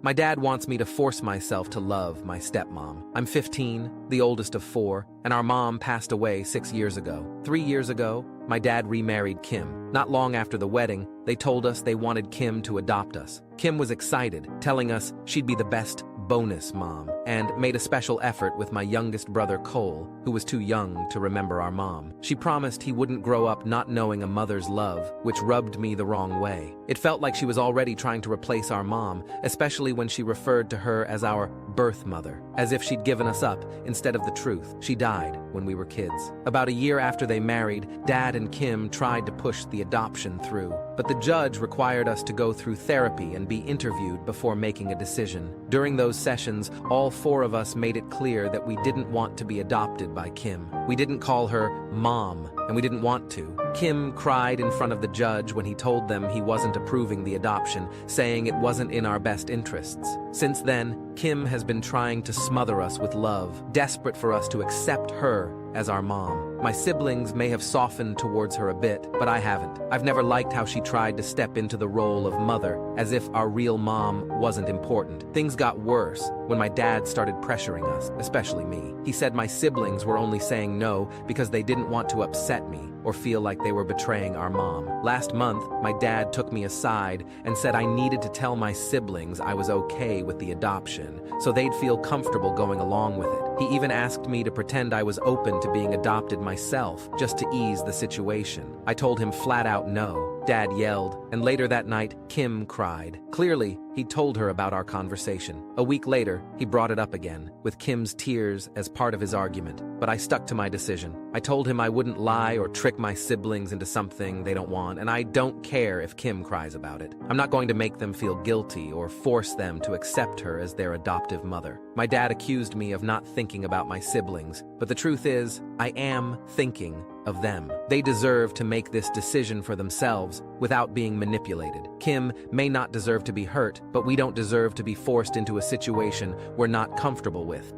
My dad wants me to force myself to love my stepmom. I'm 15, the oldest of four, and our mom passed away 6 years ago. 3 years ago, my dad remarried Kim. Not long after the wedding, they told us they wanted Kim to adopt us. Kim was excited, telling us she'd be the best bonus mom, and made a special effort with my youngest brother Cole, who was too young to remember our mom. She promised he wouldn't grow up not knowing a mother's love, which rubbed me the wrong way. It felt like she was already trying to replace our mom, especially when she referred to her as our birth mother, as if she'd given us up instead of the truth. She died when we were kids. About a year after they married, Dad and Kim tried to push the adoption through, but the judge required us to go through therapy and be interviewed before making a decision. During those sessions, all four of us made it clear that we didn't want to be adopted by Kim. We didn't call her Mom, and we didn't want to. Kim cried in front of the judge when he told them he wasn't approving the adoption, saying it wasn't in our best interests. Since then, Kim has been trying to smother us with love, desperate for us to accept her as our mom. My siblings may have softened towards her a bit, but I haven't. I've never liked how she tried to step into the role of mother, as if our real mom wasn't important. Things got worse when my dad started pressuring us, especially me. He said my siblings were only saying no because they didn't want to upset me or feel like they were betraying our mom. Last month, my dad took me aside and said I needed to tell my siblings I was okay with the adoption, so they'd feel comfortable going along with it. He even asked me to pretend I was open to being adopted myself, just to ease the situation. I told him flat out no. Dad yelled, and later that night, Kim cried. Clearly, he told her about our conversation. A week later, he brought it up again, with Kim's tears as part of his argument. But I stuck to my decision. I told him I wouldn't lie or trick my siblings into something they don't want, and I don't care if Kim cries about it. I'm not going to make them feel guilty or force them to accept her as their adoptive mother. My dad accused me of not thinking about my siblings, but the truth is, I am thinking of them. They deserve to make this decision for themselves without being manipulated. Kim may not deserve to be hurt, but we don't deserve to be forced into a situation we're not comfortable with.